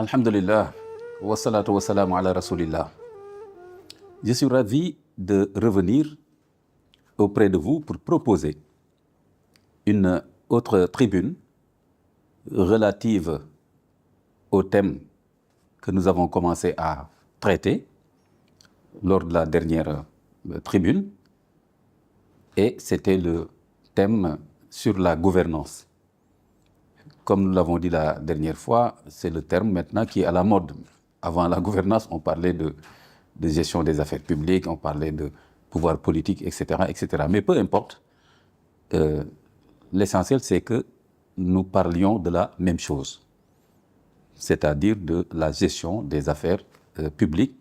Alhamdulillah, wa salatu wa salam ala rasulillah. Je suis ravi de revenir auprès de vous pour proposer une autre tribune relative au thème que nous avons commencé à traiter lors de la dernière tribune, et c'était le thème sur la gouvernance. Comme nous l'avons dit la dernière fois, c'est le terme maintenant qui est à la mode. Avant la gouvernance, on parlait de gestion des affaires publiques, on parlait de pouvoir politique, etc., etc. Mais peu importe, l'essentiel c'est que nous parlions de la même chose, c'est-à-dire de la gestion des affaires publiques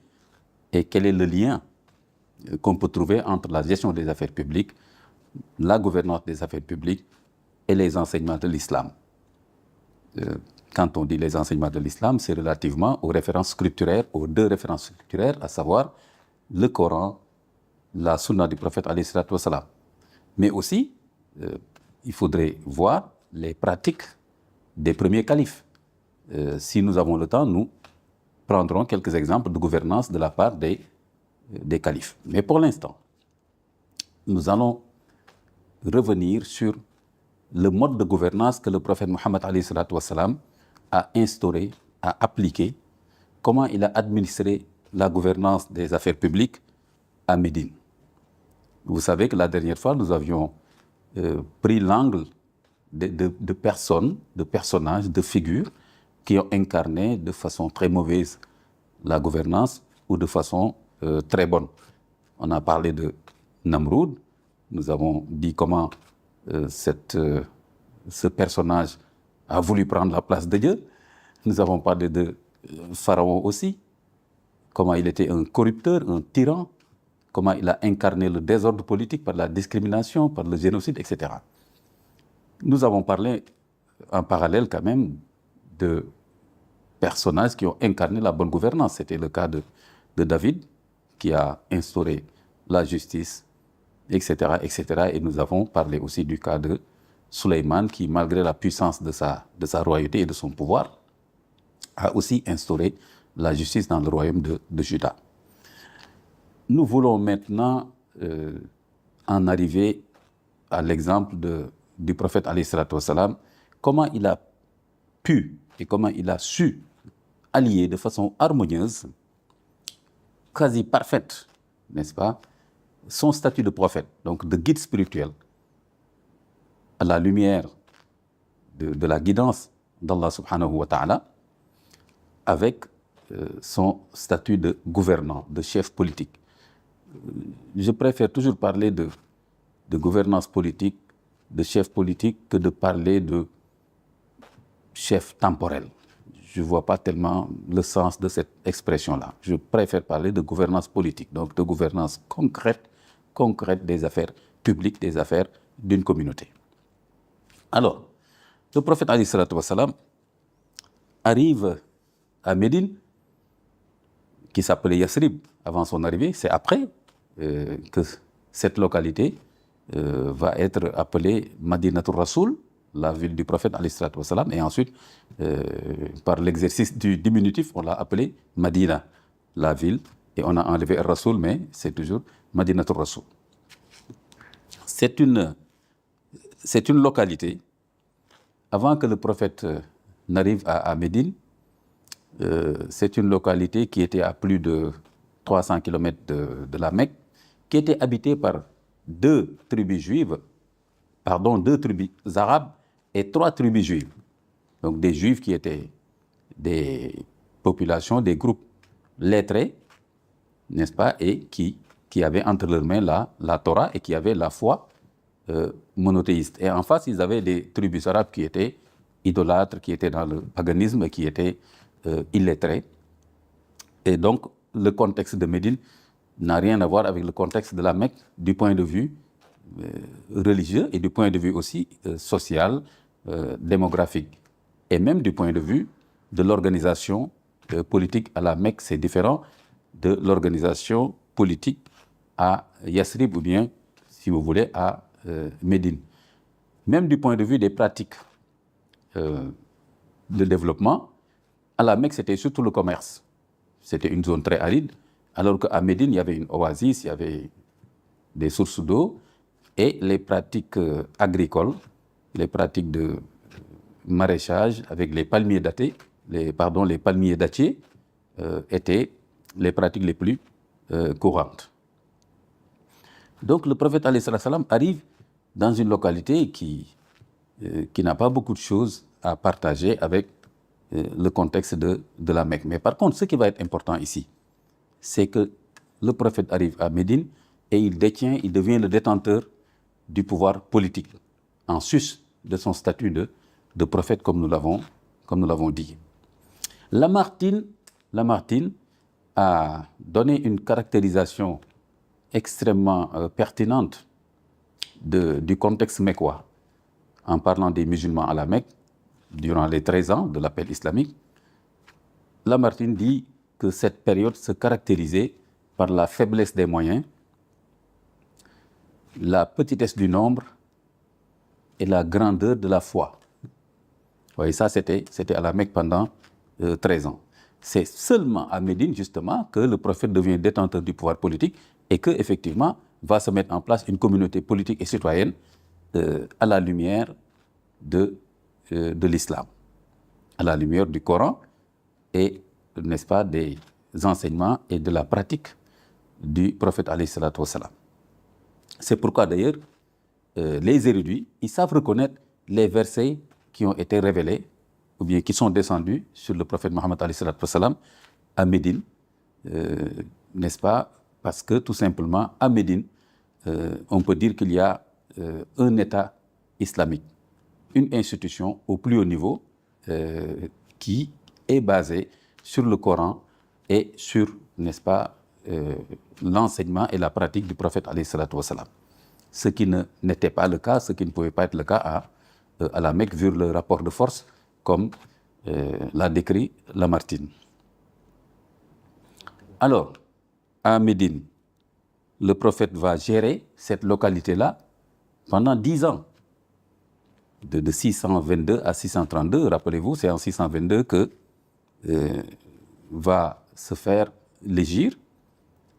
et quel est le lien qu'on peut trouver entre la gestion des affaires publiques, la gouvernance des affaires publiques et les enseignements de l'islam. Quand on dit les enseignements de l'islam, c'est relativement aux références scripturaires, aux deux références scripturaires, à savoir le Coran, la Sunna du prophète alayhi salatu wassalam. Mais aussi, il faudrait voir les pratiques des premiers califes. Si nous avons le temps, nous prendrons quelques exemples de gouvernance de la part des califes. Mais pour l'instant, nous allons revenir sur le mode de gouvernance que le prophète Mohammed alayhi salatu wassalam a instauré, a appliqué, comment il a administré la gouvernance des affaires publiques à Médine. Vous savez que la dernière fois, nous avions pris l'angle de personnes, de personnages, de figures qui ont incarné de façon très mauvaise la gouvernance ou de façon très bonne. On a parlé de Namroud, nous avons dit comment ce personnage a voulu prendre la place de Dieu. Nous avons parlé de Pharaon aussi, comment il était un corrupteur, un tyran, comment il a incarné le désordre politique par la discrimination, par le génocide, etc. Nous avons parlé en parallèle quand même de personnages qui ont incarné la bonne gouvernance. C'était le cas de David, qui a instauré la justice, etc., etc. Et nous avons parlé aussi du cas de Souleymane, qui, malgré la puissance de sa royauté et de son pouvoir, a aussi instauré la justice dans le royaume de Juda. Nous voulons maintenant en arriver à l'exemple du prophète alayhi salatu wassalam, comment il a pu et comment il a su allier de façon harmonieuse, quasi parfaite, n'est-ce pas, son statut de prophète, donc de guide spirituel, à la lumière de la guidance d'Allah subhanahu wa ta'ala, avec son statut de gouvernant, de chef politique. Je préfère toujours parler de gouvernance politique, de chef politique, que de parler de chef temporel. Je ne vois pas tellement le sens de cette expression-là. Je préfère parler de gouvernance politique, donc de gouvernance concrète des affaires publiques, des affaires d'une communauté. Alors, le prophète alayhi salatu wassalam arrive à Médine, qui s'appelait Yasrib avant son arrivée. C'est après que cette localité va être appelée Madinatul Rasoul, la ville du prophète alayhi salatu wassalam, et ensuite, par l'exercice du diminutif, on l'a appelée Madina, la ville, et on a enlevé Rasoul, mais c'est toujours Madinatul Rasoul. C'est une localité, avant que le prophète n'arrive à Médine, c'est une localité qui était à plus de 300 km de la Mecque, qui était habitée par deux tribus arabes et 3 tribus juives. Donc des juifs qui étaient des populations, des groupes lettrés, n'est-ce pas, et qui avaient entre leurs mains la Torah et qui avaient la foi monothéiste. Et en face, ils avaient des tribus arabes qui étaient idolâtres, qui étaient dans le paganisme, qui étaient illettrés. Et donc, le contexte de Médine n'a rien à voir avec le contexte de la Mecque du point de vue religieux et du point de vue aussi social, démographique. Et même du point de vue de l'organisation politique à la Mecque, c'est différent de l'organisation politique à Yasrib ou bien, si vous voulez, à Médine. Même du point de vue des pratiques de développement, à la Mecque, c'était surtout le commerce. C'était une zone très aride, alors qu'à Médine, il y avait une oasis, il y avait des sources d'eau, et les pratiques agricoles, les pratiques de maraîchage avec les palmiers dattiers, les palmiers dattiers étaient les pratiques les plus courantes. Donc le prophète alayhi salam arrive dans une localité qui n'a pas beaucoup de choses à partager avec le contexte de la Mecque. Mais par contre, ce qui va être important ici, c'est que le prophète arrive à Médine et il devient le détenteur du pouvoir politique, en sus de son statut de prophète, comme nous l'avons dit. Lamartine a donné une caractérisation extrêmement pertinente du contexte mecquois, en parlant des musulmans à la Mecque, durant les 13 ans de l'appel islamique. Lamartine dit que cette période se caractérisait par la faiblesse des moyens, la petitesse du nombre et la grandeur de la foi. Vous voyez, ça, c'était à la Mecque pendant 13 ans. C'est seulement à Médine, justement, que le prophète devient détenteur du pouvoir politique et qu'effectivement, va se mettre en place une communauté politique et citoyenne à la lumière de l'islam, à la lumière du Coran et, n'est-ce pas, des enseignements et de la pratique du prophète alayhi salatu wassalam. C'est pourquoi d'ailleurs, les érudits, ils savent reconnaître les versets qui ont été révélés ou bien qui sont descendus sur le prophète Mohammed alayhi salatu wassalam à Médine, n'est-ce pas, parce que tout simplement à Médine, on peut dire qu'il y a un État islamique, une institution au plus haut niveau qui est basée sur le Coran et sur, n'est-ce pas, l'enseignement et la pratique du prophète alayhi salatu wassalam. Ce qui n'était pas le cas, ce qui ne pouvait pas être le cas à la Mecque, vu le rapport de force, comme l'a décrit Lamartine. Alors, à Médine, le prophète va gérer cette localité-là pendant 10 ans. De 622 à 632, rappelez-vous, c'est en 622 que va se faire l'hégire.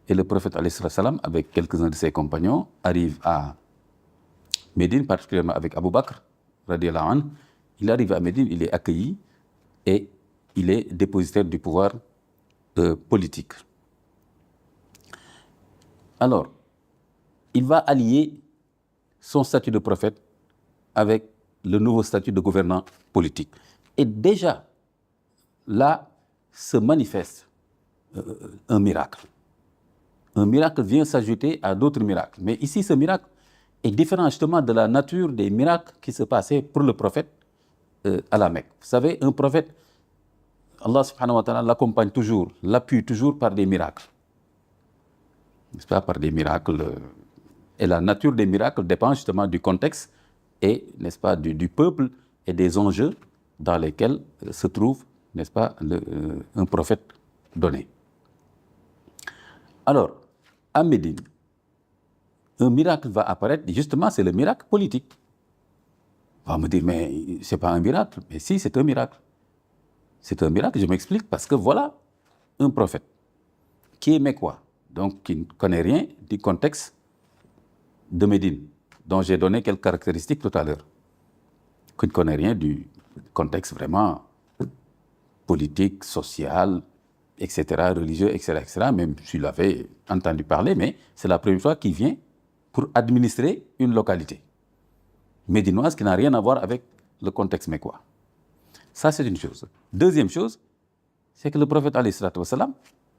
Et le prophète, alayhi salam, avec quelques-uns de ses compagnons, arrive à Médine, particulièrement avec Abu Bakr, radiyallahu anhu. Il arrive à Médine, il est accueilli et il est dépositaire du pouvoir politique. Alors, il va allier son statut de prophète avec le nouveau statut de gouvernant politique. Et déjà, là, se manifeste un miracle. Un miracle vient s'ajouter à d'autres miracles. Mais ici, ce miracle est différent justement de la nature des miracles qui se passaient pour le prophète à la Mecque. Vous savez, un prophète, Allah subhanahu wa ta'ala l'accompagne toujours, l'appuie toujours par des miracles. N'est-ce pas, par des miracles. Et la nature des miracles dépend justement du contexte et, n'est-ce pas, du peuple et des enjeux dans lesquels se trouve, n'est-ce pas, un prophète donné. Alors, à Médine, un miracle va apparaître, justement, c'est le miracle politique. On va me dire, mais ce n'est pas un miracle. Mais si, c'est un miracle. C'est un miracle, je m'explique, parce que voilà un prophète qui est mecquois, donc qui ne connaît rien du contexte de Médine, dont j'ai donné quelques caractéristiques tout à l'heure, qui ne connaît rien du contexte vraiment politique, social, etc., religieux, etc., même s'il avait entendu parler, mais c'est la première fois qu'il vient pour administrer une localité médinoise qui n'a rien à voir avec le contexte mecquois. Ça, c'est une chose. Deuxième chose, c'est que le prophète, alayhi salatu wassalam,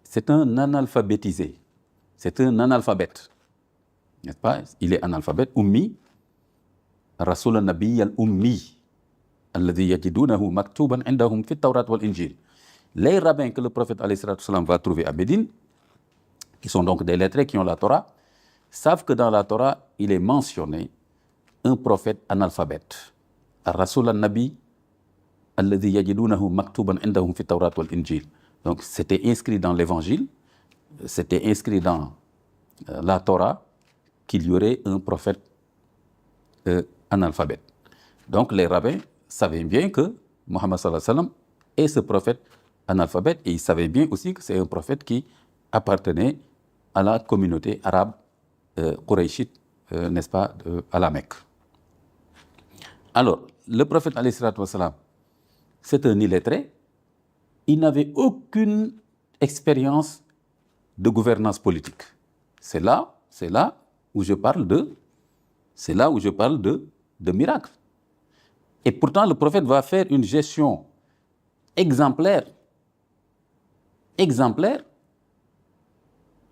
c'est un analphabétisé. C'est un analphabète. N'est-ce pas? Il est analphabète, ummi, rasul al-nabi al-ummi, alladhi yajidunahu maktuban indahum fit tawrat wal injil. Les rabbins que le prophète alayhi salatu wassalam va trouver à Médine, qui sont donc des lettrés qui ont la Torah, savent que dans la Torah, il est mentionné un prophète analphabète. Rasul al-nabi alladhi yajidunahu maktuban indahum fit tawrat wal injil. Donc c'était inscrit dans l'évangile, c'était inscrit dans la Torah qu'il y aurait un prophète analphabète. Donc les rabbins savaient bien que Mohammed sallallahu alayhi wa sallam est ce prophète analphabète et il savait bien aussi que c'est un prophète qui appartenait à la communauté arabe quraïchite, n'est-ce pas, à la Mecque. Alors, le prophète alayhi salatu wassalam, c'est un illettré, il n'avait aucune expérience de gouvernance politique. C'est là où je parle de miracle. Et pourtant, le prophète va faire une gestion exemplaire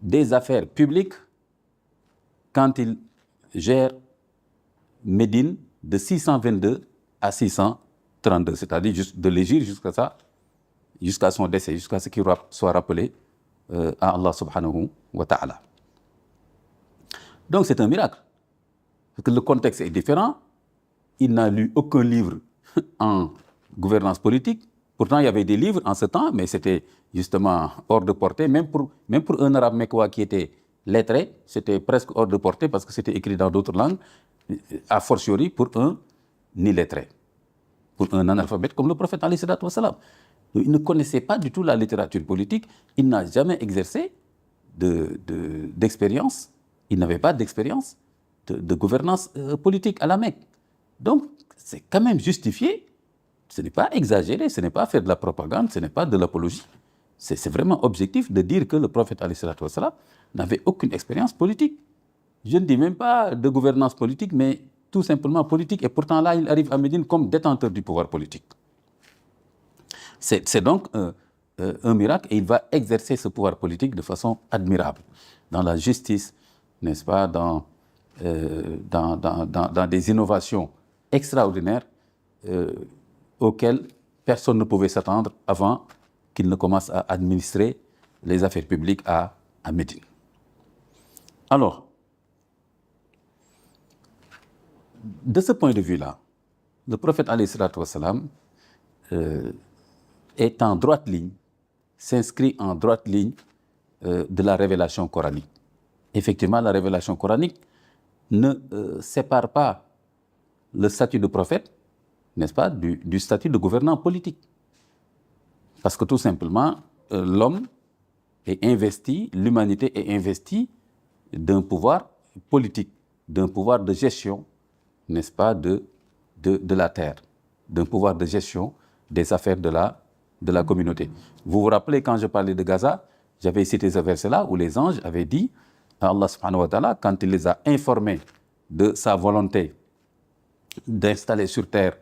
des affaires publiques quand il gère Médine de 622 à 632, c'est-à-dire de l'Égypte jusqu'à son décès, jusqu'à ce qu'il soit rappelé à Allah subhanahu wa ta'ala. Donc c'est un miracle, parce que le contexte est différent. Il n'a lu aucun livre en gouvernance politique. Pourtant, il y avait des livres en ce temps, mais c'était justement hors de portée. Même pour un arabe mecquois qui était lettré, c'était presque hors de portée parce que c'était écrit dans d'autres langues, a fortiori pour un illettré, pour un analphabète comme le prophète alayhi salatu wassalam. Il ne connaissait pas du tout la littérature politique, il n'a jamais exercé d'expérience, il n'avait pas d'expérience de gouvernance politique à la Mecque. Donc, c'est quand même justifié, ce n'est pas exagéré, ce n'est pas faire de la propagande, ce n'est pas de l'apologie. C'est vraiment objectif de dire que le prophète alayhi salatu wassalam n'avait aucune expérience politique. Je ne dis même pas de gouvernance politique, mais tout simplement politique. Et pourtant là, il arrive à Médine comme détenteur du pouvoir politique. C'est donc un miracle et il va exercer ce pouvoir politique de façon admirable, dans la justice, n'est-ce pas, dans des innovations extraordinaires auxquelles personne ne pouvait s'attendre avant qu'il ne commence à administrer les affaires publiques à Médine. Alors, de ce point de vue-là, le prophète alayhi salatu wassalam est en droite ligne, s'inscrit en droite ligne de la révélation coranique. Effectivement, la révélation coranique ne sépare pas le statut de prophète, n'est-ce pas, du statut de gouvernant politique. Parce que tout simplement, l'homme est investi, l'humanité est investie d'un pouvoir politique, d'un pouvoir de gestion, n'est-ce pas, de la terre, d'un pouvoir de gestion des affaires de la communauté. Vous vous rappelez, quand je parlais de Gaza, j'avais cité ce verset-là où les anges avaient dit à Allah subhanahu wa ta'ala, quand il les a informés de sa volonté d'installer sur terre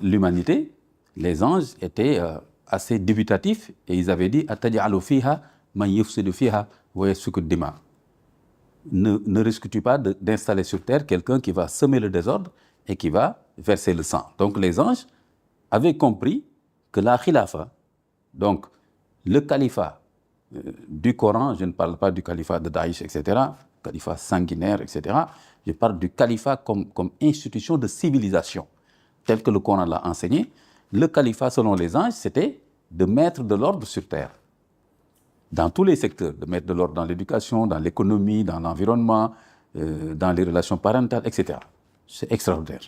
l'humanité, les anges étaient assez dubitatifs et ils avaient dit « Ataj'alu fiha man yufsidu fiha wa yasfiku ad-dima » Ne risques-tu pas d'installer sur terre quelqu'un qui va semer le désordre et qui va verser le sang. Donc les anges avaient compris que la khilafa, donc le califat du Coran, je ne parle pas du califat de Daïch, etc., califat sanguinaire, etc., je parle du califat comme institution de civilisation, tel que le Coran l'a enseigné. Le califat, selon les anges, c'était de mettre de l'ordre sur terre. Dans tous les secteurs, de mettre de l'ordre dans l'éducation, dans l'économie, dans l'environnement, dans les relations parentales, etc. C'est extraordinaire.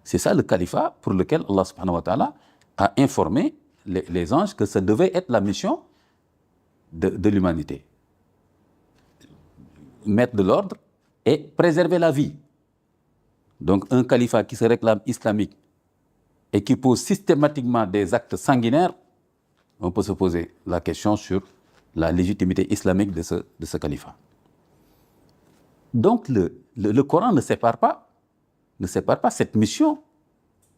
C'est ça le califat pour lequel Allah subhanahu wa ta'ala a informé les anges que ça devait être la mission de l'humanité. Mettre de l'ordre et préserver la vie. Donc un califat qui se réclame islamique et qui pose systématiquement des actes sanguinaires, on peut se poser la question sur la légitimité islamique de ce califat. Donc le Coran ne sépare pas cette mission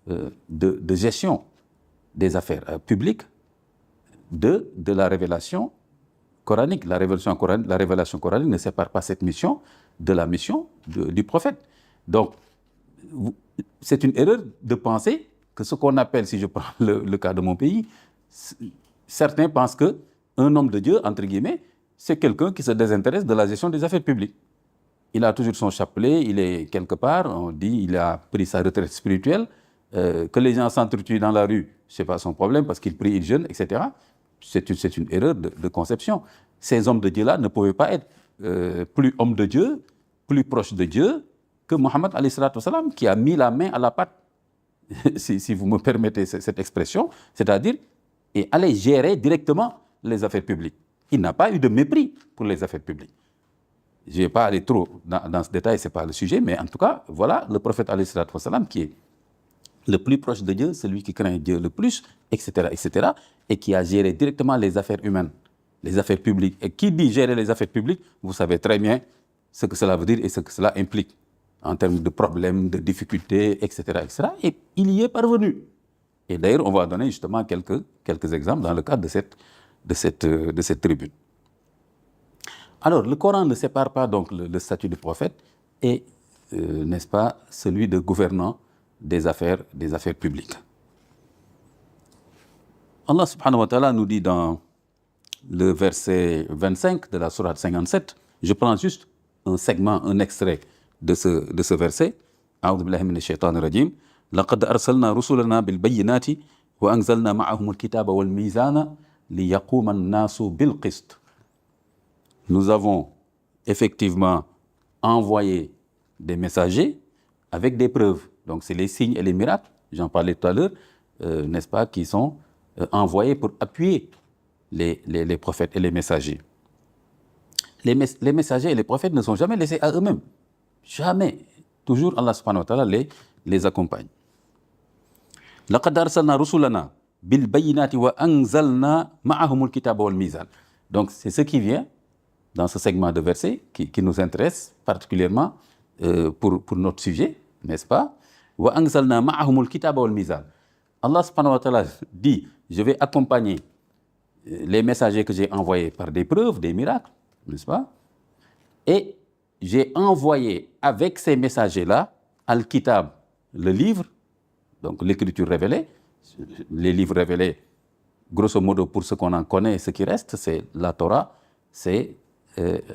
de gestion des affaires publiques de la révélation coranique. La révélation coranique ne sépare pas cette mission de la mission du prophète. Donc, c'est une erreur de penser que ce qu'on appelle, si je prends le cas de mon pays, certains pensent qu'un homme de Dieu, entre guillemets, c'est quelqu'un qui se désintéresse de la gestion des affaires publiques. Il a toujours son chapelet, il est quelque part, on dit il a pris sa retraite spirituelle, que les gens s'entretuent dans la rue, ce n'est pas son problème parce qu'il prie, il jeûne, etc. C'est une erreur de conception. Ces hommes de Dieu-là ne pouvaient pas être plus hommes de Dieu, plus proches de Dieu que Mohammed alayhi salatu wassalam, qui a mis la main à la pâte, si vous me permettez cette expression, c'est-à-dire et allait gérer directement les affaires publiques. Il n'a pas eu de mépris pour les affaires publiques. Je ne vais pas aller trop dans ce détail, ce n'est pas le sujet, mais en tout cas, voilà le prophète alayhi salatu wassalam qui est le plus proche de Dieu, celui qui craint Dieu le plus, etc., et qui a géré directement les affaires humaines, les affaires publiques. Et qui dit gérer les affaires publiques, vous savez très bien ce que cela veut dire et ce que cela implique en termes de problèmes, de difficultés, etc. Et il y est parvenu. Et d'ailleurs, on va donner justement quelques exemples dans le cadre de cette tribune. Alors, le Coran ne sépare pas donc le statut du prophète et, n'est-ce pas, celui de gouvernant des affaires publiques. Allah subhanahu wa ta'ala nous dit dans le verset 25 de la sourate 57, je prends juste un segment, un extrait de ce verset. A'udhu billahi minash shaitanir rajim. Laqad arsalna rusulana bil bayyinati wa anzalna ma'ahum al-kitaba wal mizana liyaquma an-nasu bil qist. Nous avons effectivement envoyé des messagers avec des preuves. Donc c'est les signes et les miracles, j'en parlais tout à l'heure, n'est-ce pas, qui sont envoyés pour appuyer les prophètes et les messagers. Les messagers et les prophètes ne sont jamais laissés à eux-mêmes. Jamais. Toujours Allah subhanahu wa ta'ala les accompagne. لَقَدْ أَرْسَلْنَا رُسُلَنَا بِالْبَيِّنَاتِ وَأَنزَلْنَا مَعَهُمُ الْكِتَابَ وَالْمِيزَانَ. Donc c'est ce qui vient dans ce segment de versets qui nous intéresse particulièrement pour notre sujet, n'est-ce pas? وَأَنزَلْنَا مَعَهُمُ الْكِتَابَ وَالْمِيزَانَ. Allah subhanahu wa ta'ala dit, je vais accompagner les messagers que j'ai envoyés par des preuves, des miracles, n'est-ce pas? Et j'ai envoyé avec ces messagers-là Al-Kitab, le livre, donc l'écriture révélée, les livres révélés, grosso modo pour ce qu'on en connaît, ce qui reste, c'est la Torah, c'est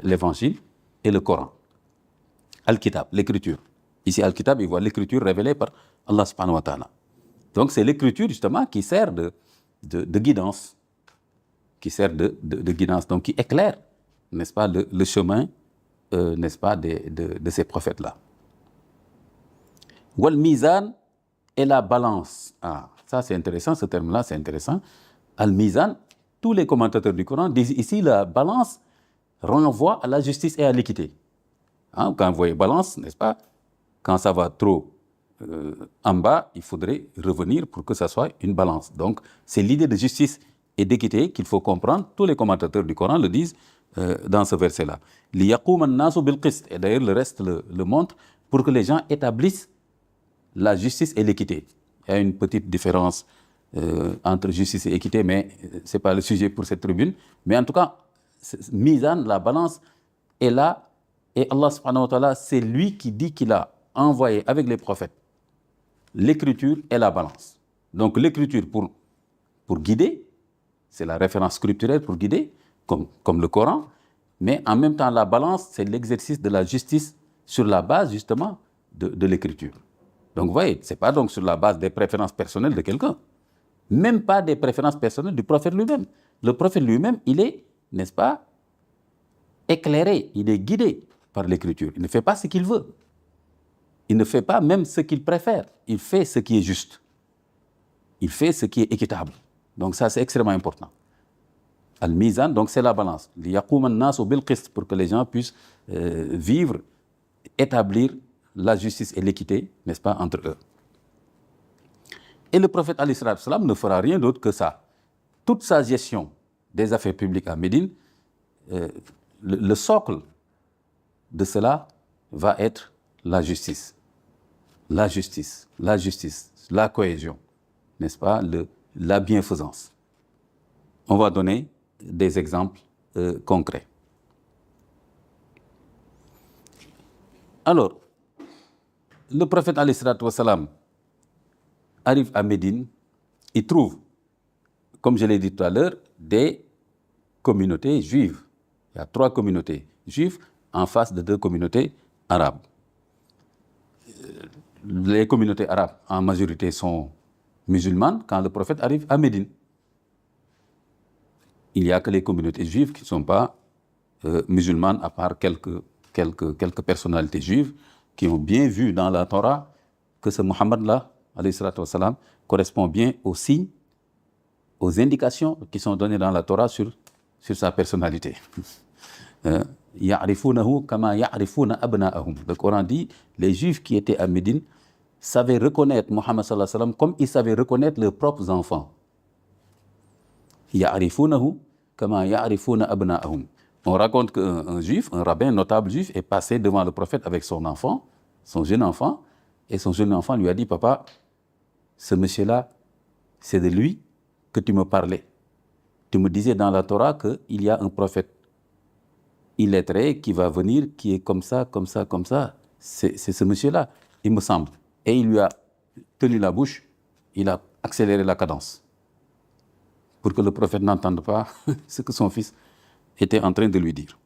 l'évangile et le Coran. Al-Kitab, l'écriture. Ici, Al-Kitab, il voit l'écriture révélée par Allah subhanahu wa ta'ala. Donc c'est l'écriture justement qui sert de guidance, donc qui éclaire, n'est-ce pas, le chemin, n'est-ce pas, de ces prophètes-là. Wal mizan et la balance. Ah, ça c'est intéressant, ce terme-là c'est intéressant. Al-mizan, tous les commentateurs du Coran disent ici la balance renvoie à la justice et à l'équité. Hein, quand vous voyez balance, n'est-ce pas, quand ça va trop en bas, il faudrait revenir pour que ça soit une balance. Donc, c'est l'idée de justice et d'équité qu'il faut comprendre. Tous les commentateurs du Coran le disent dans ce verset-là. لِيَقُومَ النَّاسُ بِالْقِسْطِ. Et d'ailleurs, le reste le montre pour que les gens établissent la justice et l'équité. Il y a une petite différence entre justice et équité, mais ce n'est pas le sujet pour cette tribune. Mais en tout cas, Mizan, la balance, est là. Et Allah subhanahu wa ta'ala, c'est lui qui dit qu'il a envoyé avec les prophètes l'écriture et la balance. Donc l'écriture pour guider, c'est la référence scripturelle pour guider, comme le Coran, mais en même temps la balance, c'est l'exercice de la justice sur la base justement de l'écriture. Donc vous voyez, ce n'est pas donc sur la base des préférences personnelles de quelqu'un, même pas des préférences personnelles du prophète lui-même. Le prophète lui-même, il est, n'est-ce pas, éclairé, il est guidé par l'écriture. Il ne fait pas ce qu'il veut. Il ne fait pas même ce qu'il préfère. Il fait ce qui est juste. Il fait ce qui est équitable. Donc ça, c'est extrêmement important. Al-Mizan, donc c'est la balance. لِيَقُومَ النَّاسُ بِالْقِسْطِ, pour que les gens puissent vivre, établir la justice et l'équité, n'est-ce pas, entre eux. Et le prophète alayhi salatu wassalam ne fera rien d'autre que ça. Toute sa gestion des affaires publiques à Médine, le socle de cela va être la justice. La justice, la justice, la cohésion, n'est-ce pas, la bienfaisance. On va donner des exemples concrets. Alors, le prophète alayhi salatu wassalam arrive à Médine, il trouve, comme je l'ai dit tout à l'heure, des communautés juives. Il y a 3 communautés juives en face de 2 communautés arabes. Les communautés arabes, en majorité, sont musulmanes quand le prophète arrive à Médine. Il n'y a que les communautés juives qui ne sont pas musulmanes, à part quelques personnalités juives qui ont bien vu dans la Torah que ce Muhammad-là, alayhi salatu wassalam, correspond bien aux signes aux indications qui sont données dans la Torah sur sa personnalité. Ya'rifunahu kama ya'rifuna abna'ahum. Le Coran dit, les Juifs qui étaient à Médine savaient reconnaître Mohammed sallallahu alayhi wa sallam comme ils savaient reconnaître leurs propres enfants. Ya'rifunahu kama ya'rifuna abna'ahum. On raconte qu'un juif, un rabbin, un notable juif, est passé devant le prophète avec son enfant, son jeune enfant, et son jeune enfant lui a dit, papa, ce monsieur-là, c'est de lui que tu me parlais. Tu me disais dans la Torah qu'il y a un prophète illettré qui va venir, qui est comme ça, comme ça, comme ça. C'est ce monsieur-là, il me semble. Et il lui a tenu la bouche, il a accéléré la cadence pour que le prophète n'entende pas ce que son fils était en train de lui dire.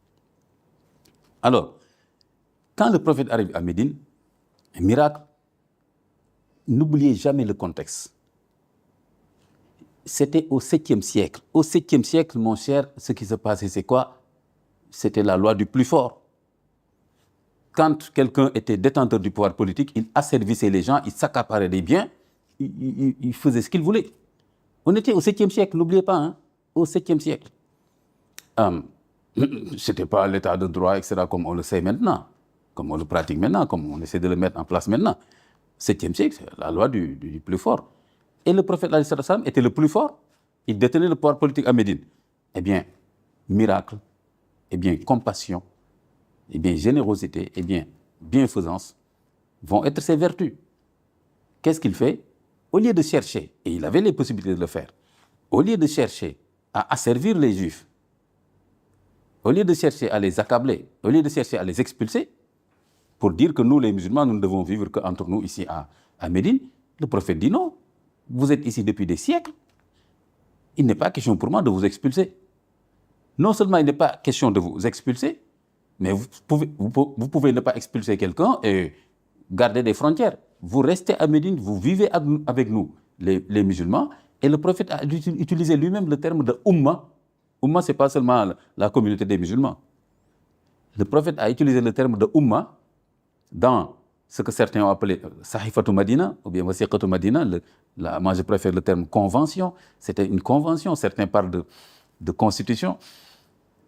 Alors, quand le prophète arrive à Médine, un miracle, n'oubliez jamais le contexte. C'était au 7e siècle. Au 7e siècle, mon cher, ce qui se passait, c'est quoi? C'était la loi du plus fort. Quand quelqu'un était détenteur du pouvoir politique, il asservissait les gens, il s'accaparait des biens, il faisait ce qu'il voulait. On était au 7e siècle, n'oubliez pas, hein, au 7e siècle. Ce n'était pas l'état de droit, etc., comme on le sait maintenant, comme on le pratique maintenant, comme on essaie de le mettre en place maintenant. 7e siècle, c'est la loi du plus fort. Et le prophète alayhi salam était le plus fort. Il détenait le pouvoir politique à Médine. Eh bien, miracle, eh bien, compassion, eh bien, générosité, eh bien, bienfaisance vont être ses vertus. Qu'est-ce qu'il fait? Au lieu de chercher, et il avait les possibilités de le faire, au lieu de chercher à asservir les Juifs, au lieu de chercher à les accabler, au lieu de chercher à les expulser, pour dire que nous, les musulmans, nous ne devons vivre qu'entre nous ici à Médine, le prophète dit non. Vous êtes ici depuis des siècles. Il n'est pas question pour moi de vous expulser. Non seulement il n'est pas question de vous expulser, mais vous pouvez ne pas expulser quelqu'un et garder des frontières. Vous restez à Médine, vous vivez avec nous, les musulmans, et le prophète a utilisé lui-même le terme de Ummah. Ummah, ce n'est pas seulement la communauté des musulmans. Le prophète a utilisé le terme de Ummah dans ce que certains ont appelé Sahifatu Madina, ou bien Wasiqatu Madina. Moi, je préfère le terme convention. C'était une convention. Certains parlent de constitution.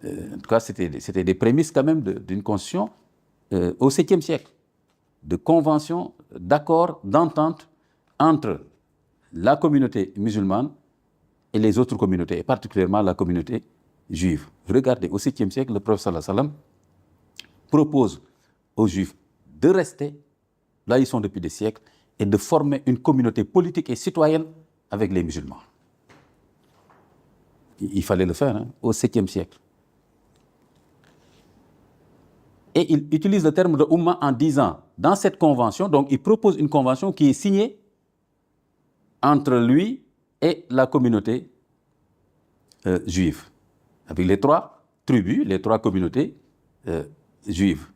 En tout cas, c'était des prémices quand même d'une constitution au 7e siècle, de convention, d'accord, d'entente entre la communauté musulmane et les autres communautés, et particulièrement la communauté juive. Regardez, au 7e siècle, le prophète sallallahu alayhi wa sallam propose aux Juifs de rester là où ils sont depuis des siècles et de former une communauté politique et citoyenne avec les musulmans. Il fallait le faire, hein, au 7e siècle. Et il utilise le terme de Ummah en disant, dans cette convention, donc il propose une convention qui est signée entre lui et la communauté juive, avec les 3 tribus, les 3 communautés juives.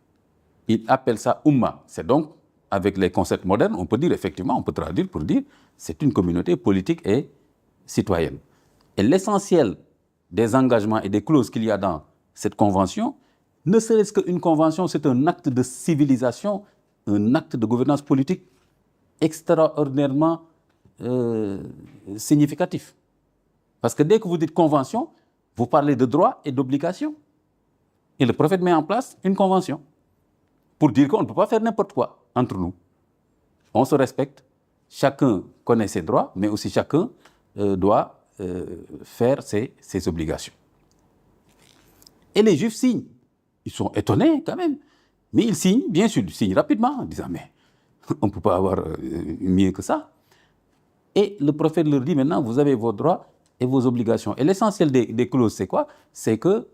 Il appelle ça Ummah. C'est donc, avec les concepts modernes, on peut dire effectivement, on peut traduire pour dire, c'est une communauté politique et citoyenne. Et l'essentiel des engagements et des clauses qu'il y a dans cette convention, ne serait-ce qu'une convention, c'est un acte de civilisation, un acte de gouvernance politique extraordinairement significatif. Parce que dès que vous dites convention, vous parlez de droits et d'obligations. Et le prophète met en place une convention pour dire qu'on ne peut pas faire n'importe quoi entre nous. On se respecte, chacun connaît ses droits, mais aussi chacun doit faire ses obligations. Et les Juifs signent. Ils sont étonnés quand même, mais ils signent, bien sûr, ils signent rapidement, en disant, mais on ne peut pas avoir mieux que ça. Et le prophète leur dit, maintenant, vous avez vos droits et vos obligations. Et l'essentiel des clauses, c'est quoi? C'est qu'on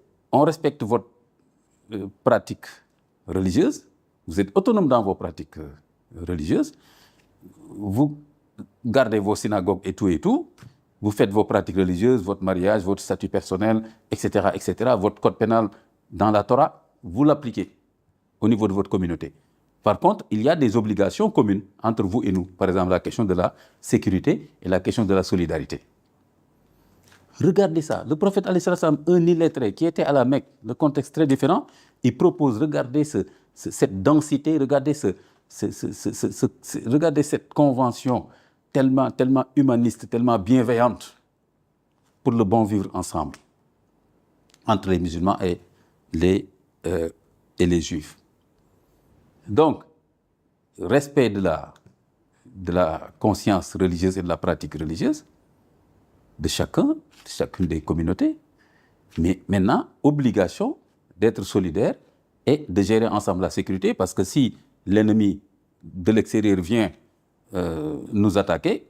respecte votre pratique religieuse, vous êtes autonome dans vos pratiques religieuses, vous gardez vos synagogues et tout, vous faites vos pratiques religieuses, votre mariage, votre statut personnel, etc., etc., votre code pénal dans la Torah, vous l'appliquez au niveau de votre communauté. Par contre, il y a des obligations communes entre vous et nous. Par exemple, la question de la sécurité et la question de la solidarité. Regardez ça. Le prophète, alayhi salam, un illettré qui était à la Mecque, le contexte très différent, il propose, regardez cette densité, regardez, regardez cette convention tellement humaniste, tellement bienveillante. pour le bon vivre ensemble entre les musulmans et les juifs. Donc, respect de la conscience religieuse et de la pratique religieuse de chacune des communautés, mais maintenant, obligation d'être solidaire et de gérer ensemble la sécurité, parce que si l'ennemi de l'extérieur vient nous attaquer,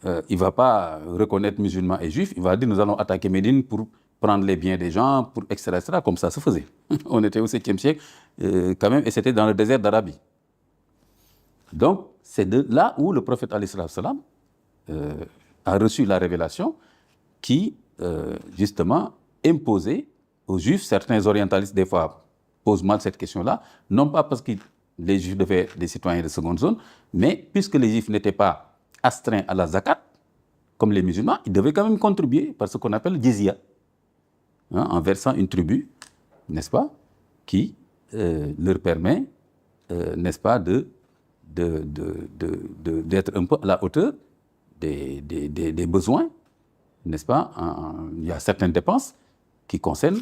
il ne va pas reconnaître musulmans et juifs, il va dire nous allons attaquer Médine pour prendre les biens des gens, pour etc., comme ça se faisait. On était au 7e siècle quand même, et c'était dans le désert d'Arabie. Donc, c'est de là où le prophète alayhi salam a reçu la révélation qui, justement, imposait aux juifs, certains orientalistes des fois posent mal cette question-là, non pas parce que les juifs devaient être des citoyens de seconde zone, mais puisque les juifs n'étaient pas astreints à la zakat, comme les musulmans, ils devaient quand même contribuer par ce qu'on appelle le jizya, en versant une tribu, n'est-ce pas, qui leur permet, n'est-ce pas, d'être un peu à la hauteur des besoins, n'est-ce pas. Il y a certaines dépenses qui concernent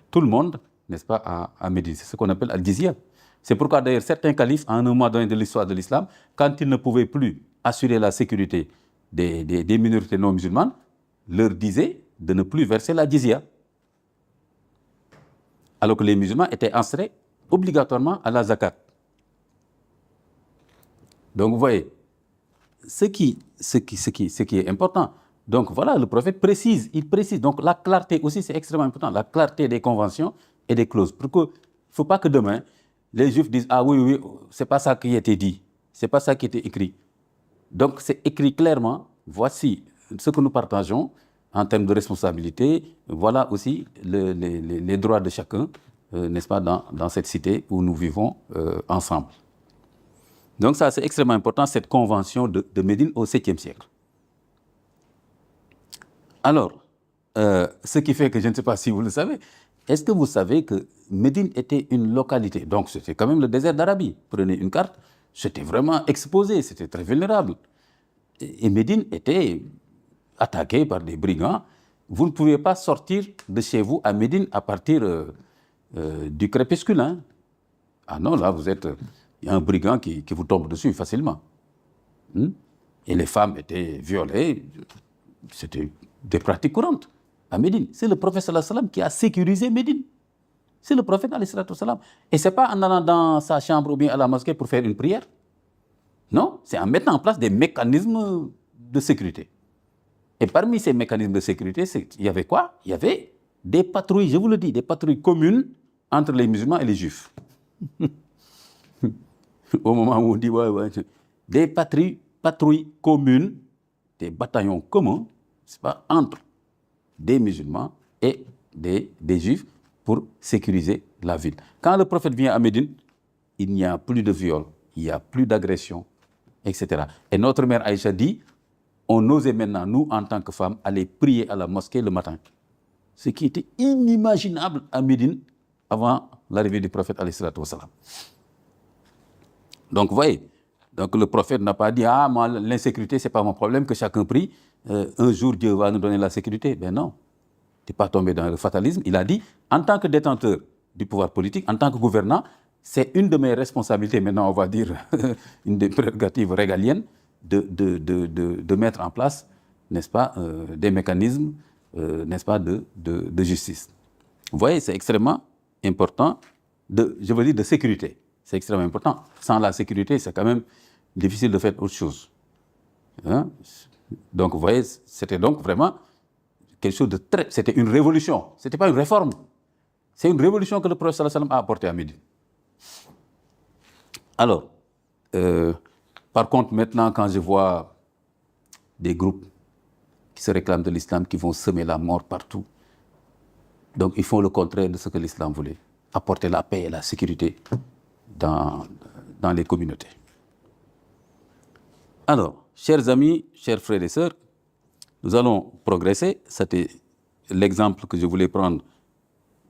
tout le monde, n'est-ce pas, à Médine. C'est ce qu'on appelle al-jizya. C'est pourquoi d'ailleurs certains califes, à un moment donné de l'histoire de l'islam, quand ils ne pouvaient plus assurer la sécurité des minorités non musulmanes, leur disaient de ne plus verser la jizya. Alors que les musulmans étaient astreints obligatoirement à la zakat. Donc vous voyez, ce qui est important. Donc voilà, le prophète précise, il précise. Donc la clarté aussi, c'est extrêmement important, la clarté des conventions et des clauses. Pour que, il ne faut pas que demain, les juifs disent « Ah oui, c'est pas ça qui a été dit, c'est pas ça qui a été écrit ». Donc c'est écrit clairement, voici ce que nous partageons en termes de responsabilité, voilà aussi les droits de chacun, n'est-ce pas, dans cette cité où nous vivons ensemble. Donc ça, c'est extrêmement important, cette convention de Médine au 7e siècle. Alors, ce qui fait que, je ne sais pas si vous le savez, est-ce que vous savez que Médine était une localité, donc c'était quand même le désert d'Arabie. Prenez une carte, c'était vraiment exposé, c'était très vulnérable. Et Médine était attaqué par des brigands. Vous ne pouvez pas sortir de chez vous à Médine à partir du crépuscule. Hein. Ah non, là, il y a un brigand qui vous tombe dessus facilement. Et les femmes étaient violées. C'était des pratiques courantes à Médine. C'est le prophète sallallahu alayhi wa sallam qui a sécurisé Médine. C'est le prophète alayhi wa sallam. Et ce n'est pas en allant dans sa chambre ou bien à la mosquée pour faire une prière. Non, c'est en mettant en place des mécanismes de sécurité. Et parmi ces mécanismes de sécurité, il y avait quoi? Il y avait des patrouilles, je vous le dis, des patrouilles communes entre les musulmans et les juifs. Au moment où on dit des patrouilles communes, des bataillons communs, c'est pas, entre des musulmans et des juifs pour sécuriser la ville. Quand le prophète vient à Médine, il n'y a plus de viol, il n'y a plus d'agression, etc. Et notre mère Aïcha dit, on osait maintenant, nous, en tant que femmes, aller prier à la mosquée le matin. Ce qui était inimaginable à Médine avant l'arrivée du prophète alayhi salatu wa salam. Donc, vous voyez, donc le prophète n'a pas dit « Ah, moi, l'insécurité, ce n'est pas mon problème, que chacun prie. Un jour, Dieu va nous donner la sécurité. » Ben non, tu n'es pas tombé dans le fatalisme. Il a dit « En tant que détenteur du pouvoir politique, en tant que gouvernant, c'est une de mes responsabilités, maintenant on va dire une des prérogatives régaliennes, de mettre en place, n'est-ce pas, des mécanismes, n'est-ce pas, de justice. » Vous voyez, c'est extrêmement important, je veux dire de sécurité. C'est extrêmement important. Sans la sécurité, c'est quand même difficile de faire autre chose. Hein? Donc, vous voyez, c'était donc vraiment quelque chose de très... C'était une révolution. Ce n'était pas une réforme. C'est une révolution que le prophète sallallahu alayhi wa sallam a apportée à Médine. Alors, par contre, maintenant, quand je vois des groupes qui se réclament de l'islam, qui vont semer la mort partout, donc ils font le contraire de ce que l'islam voulait. Apporter la paix et la sécurité dans les communautés. Alors, chers amis, chers frères et sœurs, nous allons progresser. C'était l'exemple que je voulais prendre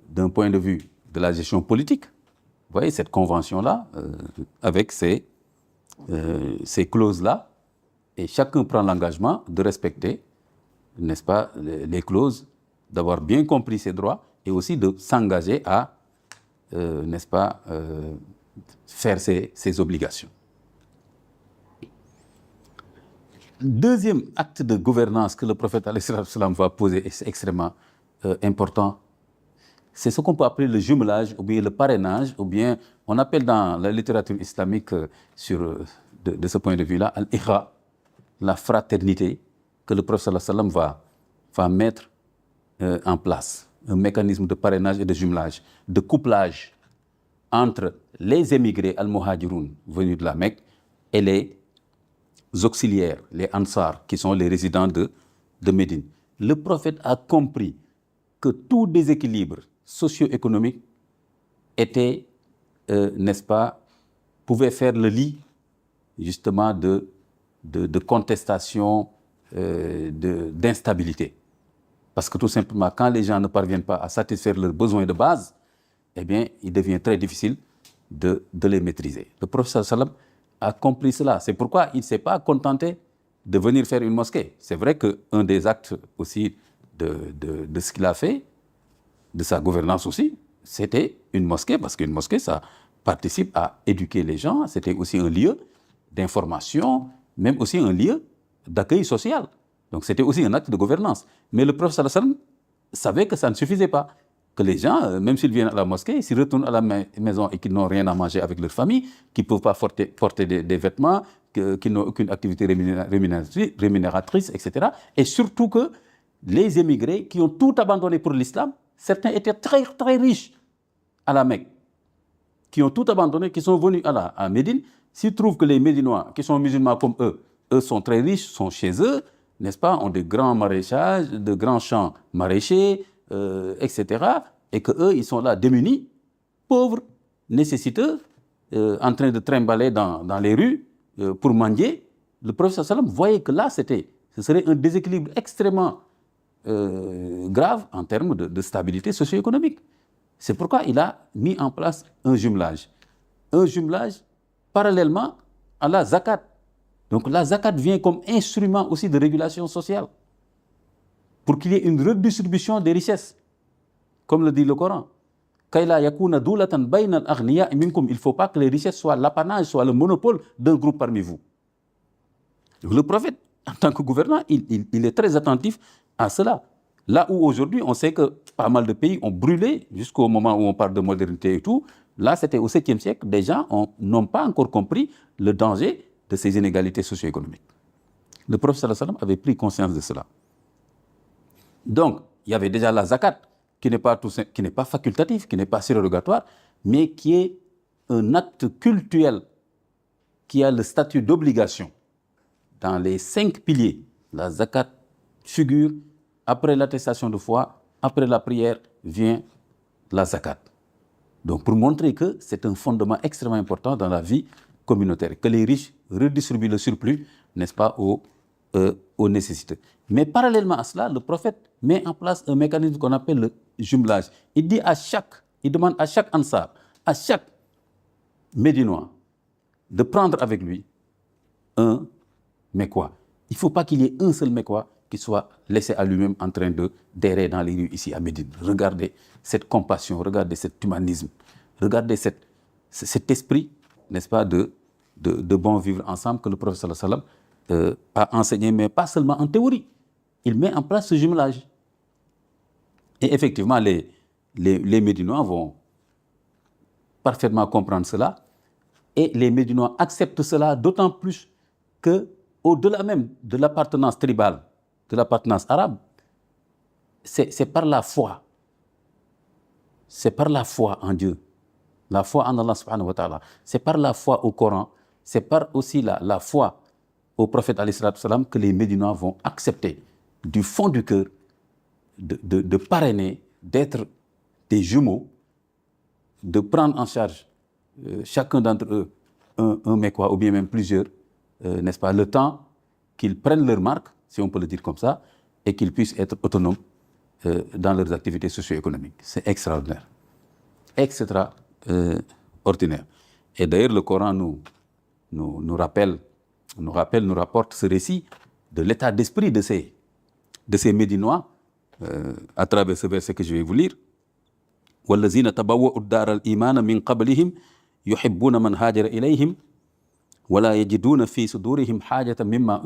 d'un point de vue de la gestion politique. Vous voyez, cette convention-là, avec ces clauses-là, et chacun prend l'engagement de respecter n'est-ce pas, les clauses, d'avoir bien compris ses droits et aussi de s'engager à, n'est-ce pas, faire ses obligations. Deuxième acte de gouvernance que le prophète alayhi salam va poser, et c'est extrêmement important, c'est ce qu'on peut appeler le jumelage ou bien le parrainage, ou bien on appelle dans la littérature islamique de ce point de vue-là, al-ikha, la fraternité que le prophète sallam va mettre en place. Un mécanisme de parrainage et de jumelage, de couplage entre les émigrés al-muhajiroun venus de la Mecque et les auxiliaires, les ansars, qui sont les résidents de Médine. Le prophète a compris que tout déséquilibre socio-économique était, n'est-ce pas, pouvait faire le lit justement de contestation, d'instabilité. Parce que tout simplement, quand les gens ne parviennent pas à satisfaire leurs besoins de base, eh bien, il devient très difficile de les maîtriser. Le prophète sallam a compris cela. C'est pourquoi il ne s'est pas contenté de venir faire une mosquée. C'est vrai qu'un des actes aussi de ce qu'il a fait, de sa gouvernance aussi, c'était une mosquée, parce qu'une mosquée, ça participe à éduquer les gens. C'était aussi un lieu d'information, même aussi un lieu d'accueil social. Donc c'était aussi un acte de gouvernance. Mais le prophète sallallahu alayhi wa sallam savait que ça ne suffisait pas. Que les gens, même s'ils viennent à la mosquée, s'ils retournent à la maison et qu'ils n'ont rien à manger avec leur famille, qu'ils ne peuvent pas porter des vêtements, qu'ils n'ont aucune activité rémunératrice, etc. Et surtout que les émigrés qui ont tout abandonné pour l'islam, certains étaient très, très riches à la Mecque, qui ont tout abandonné, qui sont venus à Médine. S'ils trouvent que les Médinois, qui sont musulmans comme eux sont très riches, sont chez eux, n'est-ce pas, ont de grands maraîchages, de grands champs maraîchers, etc. Et qu'eux, ils sont là démunis, pauvres, nécessiteux, en train de trimballer dans les rues pour mendier. Le prophète sallam voyait que là, ce serait un déséquilibre extrêmement grave en termes de stabilité socio-économique. C'est pourquoi il a mis en place un jumelage. Un jumelage parallèlement à la zakat. Donc la zakat vient comme instrument aussi de régulation sociale, pour qu'il y ait une redistribution des richesses. Comme le dit le Coran. Il ne faut pas que les richesses soient l'apanage, soient le monopole d'un groupe parmi vous. Donc, le prophète, en tant que gouvernant, il est très attentif à cela. Là où aujourd'hui, on sait que pas mal de pays ont brûlé, jusqu'au moment où on parle de modernité et tout, là, c'était au 7e siècle, des gens n'ont pas encore compris le danger de ces inégalités socio-économiques. Le prophète sallallahu alayhi wa sallam avait pris conscience de cela. Donc, il y avait déjà la zakat, qui n'est pas facultatif, qui n'est pas surrogatoire, mais qui est un acte cultuel qui a le statut d'obligation. Dans les 5 piliers, la zakat figure, après l'attestation de foi, après la prière, vient la zakat. Donc, pour montrer que c'est un fondement extrêmement important dans la vie communautaire, que les riches redistribuent le surplus, n'est-ce pas, aux nécessiteux. Mais parallèlement à cela, le prophète met en place un mécanisme qu'on appelle le jumelage. Il demande à chaque ansar, à chaque médinois, de prendre avec lui un Mécois. Il ne faut pas qu'il y ait un seul Mécois qui soit laissé à lui-même en train d'errer dans les rues ici à Médine. Regardez cette compassion, regardez cet humanisme, regardez cet esprit, n'est-ce pas, de bon vivre ensemble que le prophète sallallahu alayhi wa sallam a enseigné, mais pas seulement en théorie. Il met en place ce jumelage. Et effectivement, les Médinois vont parfaitement comprendre cela. Et les Médinois acceptent cela d'autant plus qu'au-delà même de l'appartenance tribale, de l'appartenance arabe, c'est par la foi. C'est par la foi en Dieu. La foi en Allah subhanahu wa ta'ala. C'est par la foi au Coran. C'est par aussi la foi au prophète alayhi salatu salam que les Médinois vont accepter du fond du cœur de parrainer, d'être des jumeaux, de prendre en charge chacun d'entre eux un Mécois ou bien même plusieurs, n'est-ce pas, le temps qu'ils prennent leur marque, si on peut le dire comme ça, et qu'ils puissent être autonomes dans leurs activités socio-économiques. C'est extraordinaire. Extraordinaire. Et d'ailleurs, le Coran nous rapporte ce récit de l'état d'esprit de ces de ces Médinois, à travers ce verset que je vais vous lire. وَالَّذِينَ تَبَوَّأُوا الدَّارَ الْإِيمَانَ مِنْ قَبْلِهِمْ يُحِبُّونَ مَنْ هَاجَرَ إِلَيْهِمْ وَلَا يَجِدُونَ فِي صُدُورِهِمْ حَاجَةً مِمَّا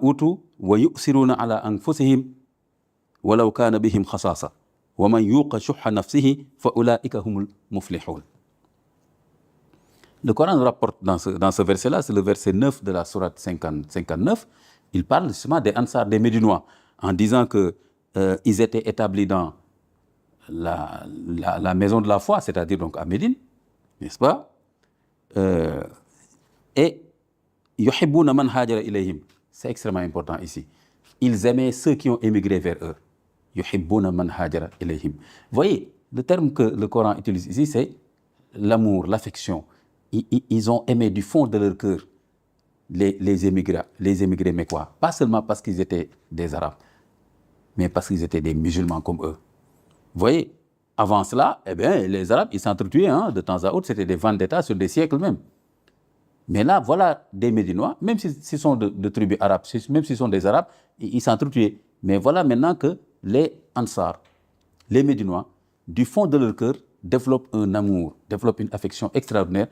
أُوتُوا وَيُؤْثِرُونَ عَلَى أَنفُسِهِمْ وَلَوْ كَانَ بِهِمْ خَصَاصَةٌ وَمَنْ يُوقَ شُحَّ نَفْسِهِ فَأُولَئِكَ هُمُ الْمُفْلِحُونَ. Le Coran nous rapporte dans ce verset-là, c'est le verset 9 de la sourate 59, il parle justement des Ansar, des Médinois, en disant qu'ils étaient établis dans la maison de la foi, c'est-à-dire donc à Médine, n'est-ce pas? Et yuhibbuna man hajara ilayhim, c'est extrêmement important ici. Ils aimaient ceux qui ont émigré vers eux. Yuhibbuna man hajara ilayhim. Vous voyez, le terme que le Coran utilise ici, c'est l'amour, l'affection. Ils ont aimé du fond de leur cœur les émigrés mécois. Pas seulement parce qu'ils étaient des Arabes, mais parce qu'ils étaient des musulmans comme eux. Vous voyez, avant cela, eh bien, les Arabes, ils s'entretuaient de temps à autre, c'était des vendettas sur des siècles même. Mais là, voilà des Médinois, même s'ils sont de tribus arabes, même s'ils sont des Arabes, ils s'entretuaient. Mais voilà maintenant que les Ansar, les Médinois, du fond de leur cœur, développent un amour, développent une affection extraordinaire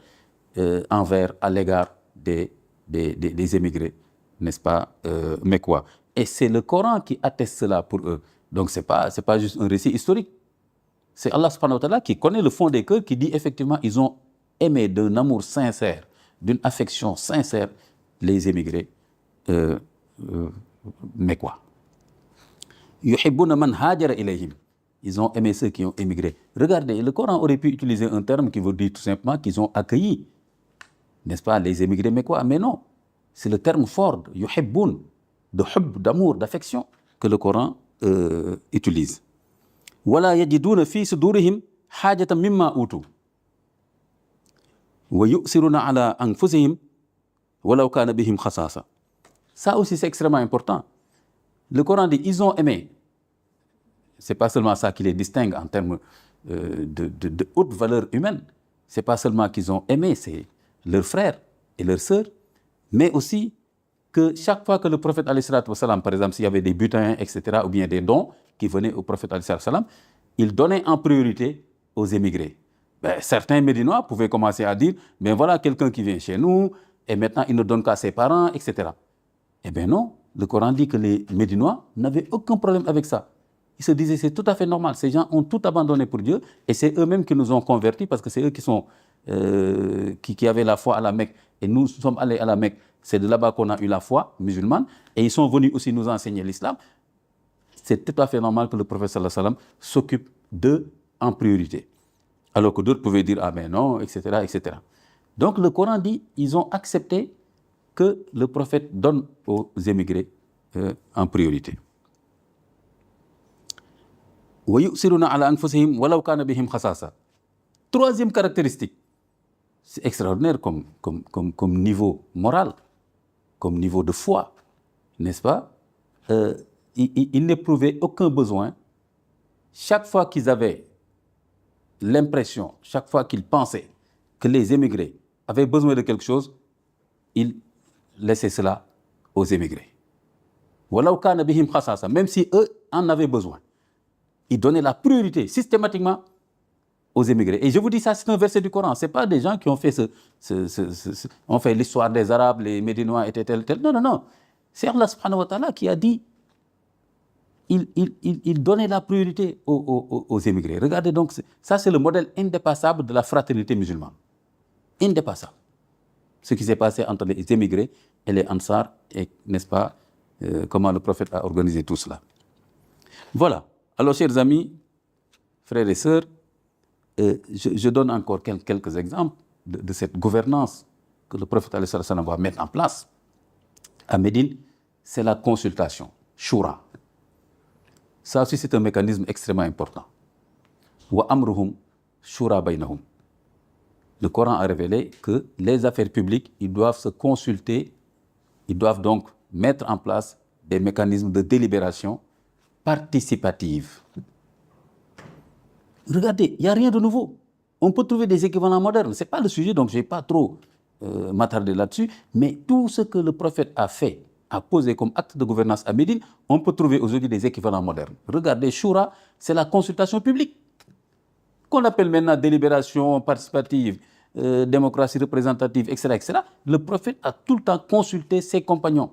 à l'égard des émigrés, n'est-ce pas, mécois. Et c'est le Coran qui atteste cela pour eux. Donc c'est pas juste un récit historique. C'est Allah subhanahu wa ta'ala qui connaît le fond des cœurs, qui dit effectivement ils ont aimé d'un amour sincère, d'une affection sincère, les émigrés mécois. Yuhibbuna man hajara ilayhim. Ils ont aimé ceux qui ont émigré. Regardez, le Coran aurait pu utiliser un terme qui veut dire tout simplement qu'ils ont accueilli, n'est-ce pas, les émigrés mécois. Mais non, c'est le terme fort, yuhibbun, de hub, d'amour, d'affection, que le Coran utilise. Wala yajiduna fi sudurihim hajatan mimma utu. Wa yu'siruna ala anfusihim walaw kana bihim khasasa. Ça aussi c'est extrêmement important. Le Coran dit ils ont aimé. C'est pas seulement ça qui les distingue en termes de haute valeur humaine. C'est pas seulement qu'ils ont aimé, c'est leurs frères et leurs sœurs, mais aussi que chaque fois que le prophète alayhi salatu wassalam, par exemple, s'il y avait des butins, etc., ou bien des dons qui venaient au prophète alayhi salatu wassalam, il donnait en priorité aux émigrés. Certains Médinois pouvaient commencer à dire, mais voilà quelqu'un qui vient chez nous, et maintenant il ne donne qu'à ses parents, etc. Eh bien non, le Coran dit que les Médinois n'avaient aucun problème avec ça. Ils se disaient, c'est tout à fait normal, ces gens ont tout abandonné pour Dieu, et c'est eux-mêmes qui nous ont convertis, parce que c'est eux qui avaient la foi à la Mecque, et nous sommes allés à la Mecque. C'est de là-bas qu'on a eu la foi musulmane, et ils sont venus aussi nous enseigner l'islam. C'est tout à fait normal que le prophète sallallahu alayhi wa sallam s'occupe d'eux en priorité. Alors que d'autres pouvaient dire, ah ben non, etc., etc. Donc le Coran dit, ils ont accepté que le prophète donne aux émigrés en priorité. Troisième caractéristique, c'est extraordinaire comme niveau moral, comme niveau de foi, n'est-ce pas? Ils n'éprouvaient aucun besoin. Chaque fois qu'ils avaient l'impression, chaque fois qu'ils pensaient que les émigrés avaient besoin de quelque chose, ils laissaient cela aux émigrés. Même si eux en avaient besoin, ils donnaient la priorité systématiquement aux émigrés. Et je vous dis ça, c'est un verset du Coran. Ce n'est pas des gens qui ont fait on fait l'histoire des Arabes, les Médinois étaient tels. Non, non, non. C'est Allah subhanahu wa ta'ala qui a dit, il donnait la priorité aux émigrés. Regardez donc, ça c'est le modèle indépassable de la fraternité musulmane. Indépassable. Ce qui s'est passé entre les émigrés et les Ansar, et n'est-ce pas, comment le prophète a organisé tout cela. Voilà. Alors, chers amis, frères et sœurs, je donne encore quelques exemples de cette gouvernance que le prophète alayhi salam va mettre en place à Médine. C'est la consultation, shura. Ça aussi, c'est un mécanisme extrêmement important. Wa amruhum shura baynahum. Le Coran a révélé que les affaires publiques, ils doivent se consulter, ils doivent donc mettre en place des mécanismes de délibération participative. Regardez, il n'y a rien de nouveau. On peut trouver des équivalents modernes. Ce n'est pas le sujet, donc je ne vais pas trop m'attarder là-dessus. Mais tout ce que le prophète a fait a posé comme acte de gouvernance à Médine, on peut trouver aujourd'hui des équivalents modernes. Regardez, Shura, c'est la consultation publique, qu'on appelle maintenant délibération participative, démocratie représentative, etc., etc. Le prophète a tout le temps consulté ses compagnons,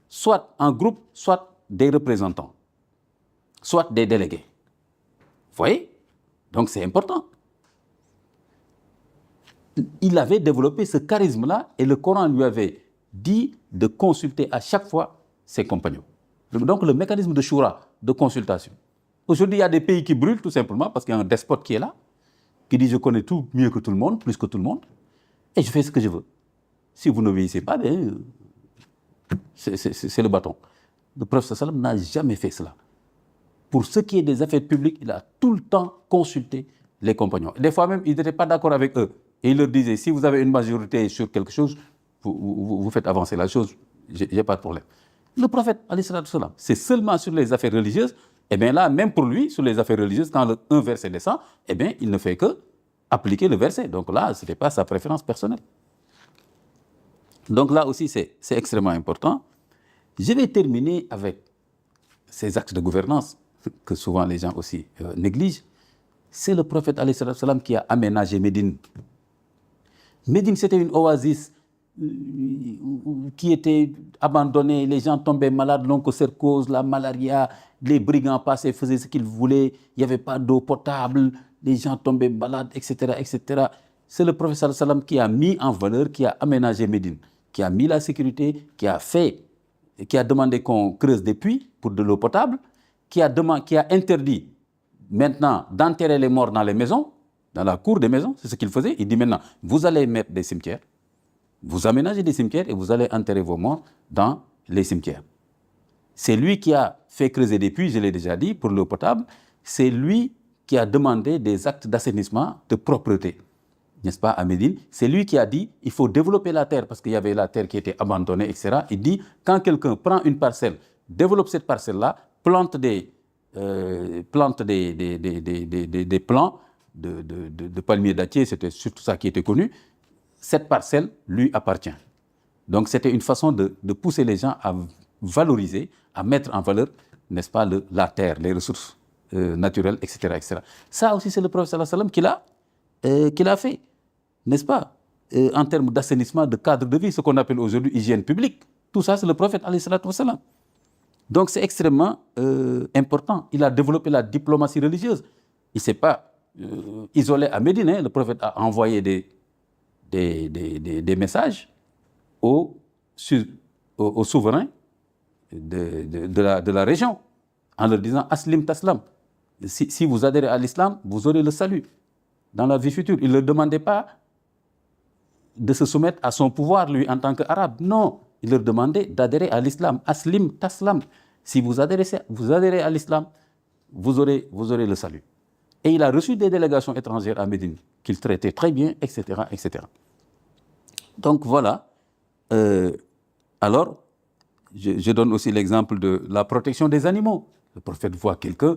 soit en groupe, soit des représentants, soit des délégués. Vous voyez? Donc c'est important. Il avait développé ce charisme-là et le Coran lui avait dit de consulter à chaque fois ses compagnons. Donc le mécanisme de shura, de consultation. Aujourd'hui, il y a des pays qui brûlent tout simplement parce qu'il y a un despote qui est là, qui dit je connais tout mieux que tout le monde, plus que tout le monde, et je fais ce que je veux. Si vous n'obéissez pas, bien, c'est le bâton. Le prophète sallam n'a jamais fait cela. Pour ce qui est des affaires publiques, il a tout le temps consulté les compagnons. Des fois même, il n'était pas d'accord avec eux. Et il leur disait, si vous avez une majorité sur quelque chose, vous faites avancer la chose, je n'ai pas de problème. Le prophète, c'est seulement sur les affaires religieuses. Et bien là, même pour lui, sur les affaires religieuses, quand un verset descend, eh bien, il ne fait que appliquer le verset. Donc là, ce n'était pas sa préférence personnelle. Donc là aussi, c'est extrêmement important. Je vais terminer avec ces actes de gouvernance que souvent les gens aussi négligent. C'est le prophète qui a aménagé Médine. Médine, c'était une oasis qui était abandonnée, les gens tombaient malades, l'onchocercose, la malaria, les brigands passaient, faisaient ce qu'ils voulaient, il n'y avait pas d'eau potable, les gens tombaient malades, etc., etc. C'est le prophète qui a mis en valeur, qui a aménagé Médine, qui a mis la sécurité, qui a demandé qu'on creuse des puits pour de l'eau potable, qui a interdit maintenant d'enterrer les morts dans les maisons, dans la cour des maisons, c'est ce qu'il faisait. Il dit maintenant, vous allez mettre des cimetières, vous aménagez des cimetières et vous allez enterrer vos morts dans les cimetières. C'est lui qui a fait creuser des puits, je l'ai déjà dit, pour l'eau potable. C'est lui qui a demandé des actes d'assainissement, de propreté, n'est-ce pas, à Médine. C'est lui qui a dit, il faut développer la terre parce qu'il y avait la terre qui était abandonnée, etc. Il dit, quand quelqu'un prend une parcelle, développe cette parcelle-là, plante des plants de palmiers dattiers, c'était surtout ça qui était connu, cette parcelle lui appartient. Donc c'était une façon de pousser les gens à valoriser, à mettre en valeur, n'est-ce pas, la terre, les ressources naturelles, etc., etc. Ça aussi, c'est le prophète sallallahu alayhi wa sallam qui l'a fait, n'est-ce pas, en termes d'assainissement, de cadre de vie, ce qu'on appelle aujourd'hui hygiène publique. Tout ça, c'est le prophète alayhi wa sallam. Donc c'est extrêmement important. Il a développé la diplomatie religieuse. Il ne s'est pas isolé à Médine. Le prophète a envoyé des messages aux souverains de la région en leur disant « Aslim taslam ». Si vous adhérez à l'islam, vous aurez le salut dans la vie future. Il ne leur demandait pas de se soumettre à son pouvoir, lui, en tant qu'arabe. Non, il leur demandait d'adhérer à l'islam. Aslim taslam. Si vous adhérez à l'islam, vous aurez le salut. Et il a reçu des délégations étrangères à Médine, qu'il traitait très bien, etc., etc. Donc voilà. Alors, je donne aussi l'exemple de la protection des animaux. Le prophète voit quelqu'un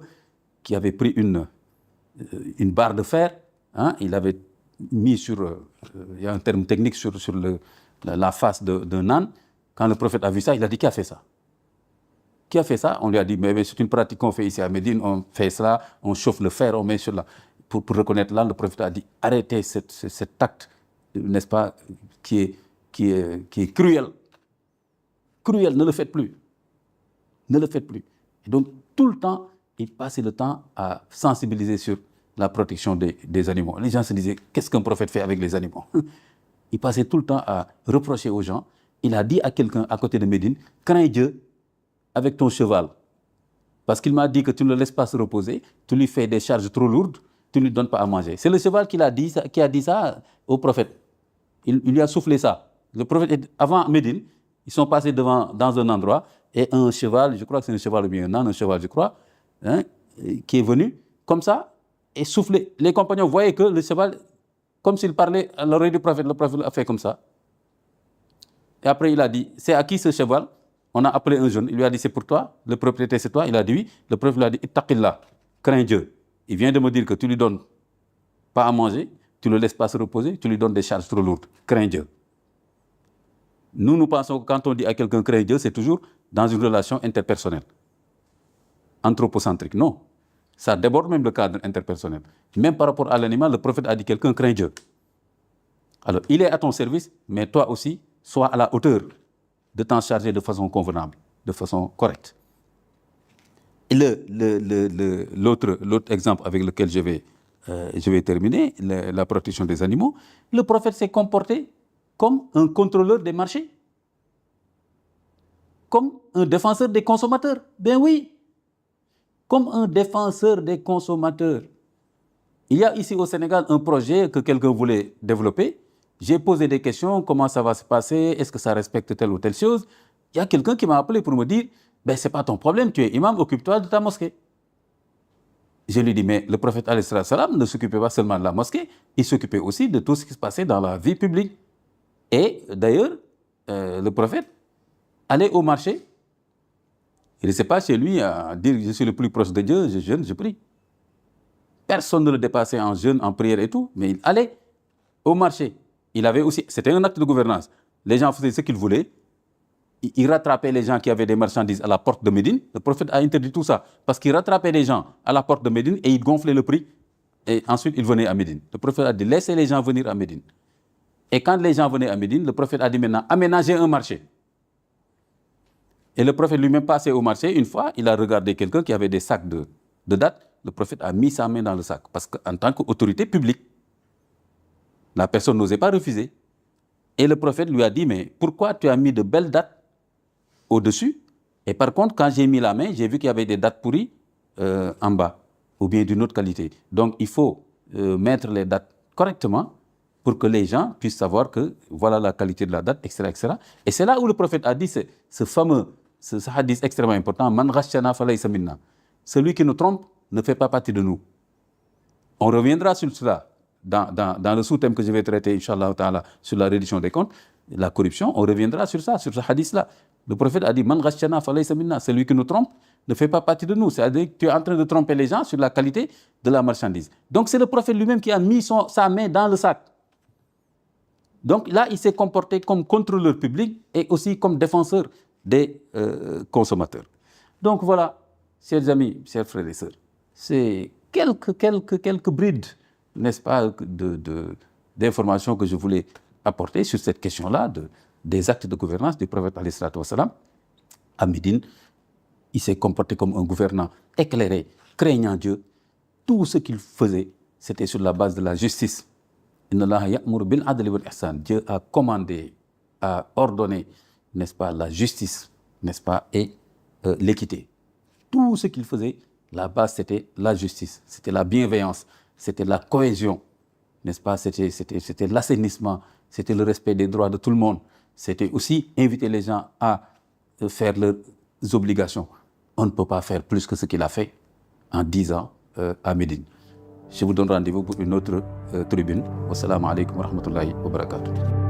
qui avait pris une barre de fer, hein, il avait mis sur, il y a un terme technique sur la face d'un âne. Quand le prophète a vu ça, il a dit, qui a fait ça? Qui a fait ça? On lui a dit, mais c'est une pratique qu'on fait ici à Médine, on fait cela, on chauffe le fer, on met sur la... Pour reconnaître l'âne, le prophète a dit, arrêtez cet acte, n'est-ce pas, qui est cruel. Cruel, ne le faites plus. Ne le faites plus. Et donc, tout le temps, il passait le temps à sensibiliser sur la protection des animaux. Les gens se disaient, qu'est-ce qu'un prophète fait avec les animaux? Il passait tout le temps à reprocher aux gens. Il a dit à quelqu'un à côté de Médine, crains Dieu avec ton cheval. Parce qu'il m'a dit que tu ne le laisses pas se reposer, tu lui fais des charges trop lourdes, tu ne lui donnes pas à manger. C'est le cheval qui a dit ça au prophète. Il lui a soufflé ça. Le prophète, avant Médine, ils sont passés dans un endroit et un cheval, je crois que c'est un cheval ou bien un cheval, je crois, hein, qui est venu comme ça et soufflé. Les compagnons voyaient que le cheval, comme s'il parlait à l'oreille du prophète, le prophète a fait comme ça. Et après, il a dit, c'est à qui ce cheval? On a appelé un jeune, il lui a dit, c'est pour toi, le propriétaire c'est toi? Il a dit oui. Le prophète lui a dit, ittaqillah, crains Dieu. Il vient de me dire que tu lui donnes pas à manger, tu ne le laisses pas se reposer, tu lui donnes des charges trop lourdes. Crains Dieu. Nous pensons que quand on dit à quelqu'un crains Dieu, c'est toujours dans une relation interpersonnelle, anthropocentrique. Non, ça déborde même le cadre interpersonnel. Même par rapport à l'animal, le prophète a dit quelqu'un craint Dieu. Alors, il est à ton service, mais toi aussi, sois à la hauteur de t'en charger de façon convenable, de façon correcte. Et l'autre exemple avec lequel je vais terminer, la protection des animaux, le prophète s'est comporté comme un contrôleur des marchés, comme un défenseur des consommateurs. Ben oui, comme un défenseur des consommateurs. Il y a ici au Sénégal un projet que quelqu'un voulait développer. J'ai posé des questions, comment ça va se passer, est-ce que ça respecte telle ou telle chose. Il y a quelqu'un qui m'a appelé pour me dire, ben c'est pas ton problème, tu es imam, occupe-toi de ta mosquée. Je lui dis, mais le prophète alayhi salam ne s'occupait pas seulement de la mosquée, il s'occupait aussi de tout ce qui se passait dans la vie publique. Et d'ailleurs, le prophète allait au marché. Il ne s'est pas chez lui à dire, je suis le plus proche de Dieu, je jeûne, je prie. Personne ne le dépassait en jeûne, en prière et tout, mais il allait au marché. Il avait aussi, c'était un acte de gouvernance. Les gens faisaient ce qu'ils voulaient. Il rattrapait les gens qui avaient des marchandises à la porte de Médine. Le prophète a interdit tout ça parce qu'il rattrapait les gens à la porte de Médine et il gonflait le prix. Et ensuite, il venait à Médine. Le prophète a dit, laissez les gens venir à Médine. Et quand les gens venaient à Médine, le prophète a dit maintenant, aménagez un marché. Et le prophète lui-même passait au marché. Une fois, il a regardé quelqu'un qui avait des sacs de dattes. Le prophète a mis sa main dans le sac. Parce qu'en tant qu'autorité publique, la personne n'osait pas refuser. Et le prophète lui a dit, mais pourquoi tu as mis de belles dattes au-dessus? Et par contre, quand j'ai mis la main, j'ai vu qu'il y avait des dattes pourries en bas, ou bien d'une autre qualité. Donc, il faut mettre les dattes correctement pour que les gens puissent savoir que voilà la qualité de la date, etc. etc. Et c'est là où le prophète a dit ce fameux hadith extrêmement important, Man ghashana falaysa minna. Celui qui nous trompe ne fait pas partie de nous. On reviendra sur cela dans le sous-thème que je vais traiter, Inch'Allah ta'ala, sur la reddition des comptes, la corruption. On reviendra sur ça, sur ce hadith-là. Le prophète a dit, Man ghashana falaysa minna. Celui qui nous trompe ne fait pas partie de nous. C'est-à-dire que tu es en train de tromper les gens sur la qualité de la marchandise. Donc c'est le prophète lui-même qui a mis sa main dans le sac. Donc là, il s'est comporté comme contrôleur public et aussi comme défenseur des consommateurs. Donc voilà, chers amis, chers frères et sœurs, c'est quelques brides, n'est-ce pas, d'informations que je voulais apporter sur cette question-là des actes de gouvernance du prophète alayhi salatu wassalam. À Médine, il s'est comporté comme un gouvernant éclairé, craignant Dieu. Tout ce qu'il faisait, c'était sur la base de la justice. Dieu a commandé, a ordonné, n'est-ce pas, la justice, n'est-ce pas, et l'équité. Tout ce qu'il faisait, la base, c'était la justice, c'était la bienveillance, c'était la cohésion, n'est-ce pas, c'était l'assainissement, c'était le respect des droits de tout le monde. C'était aussi inviter les gens à faire leurs obligations. On ne peut pas faire plus que ce qu'il a fait en 10 ans à Médine. Je vous donne rendez-vous pour une autre tribune. Wassalamu alaikum wa rahmatullahi wa barakatuh.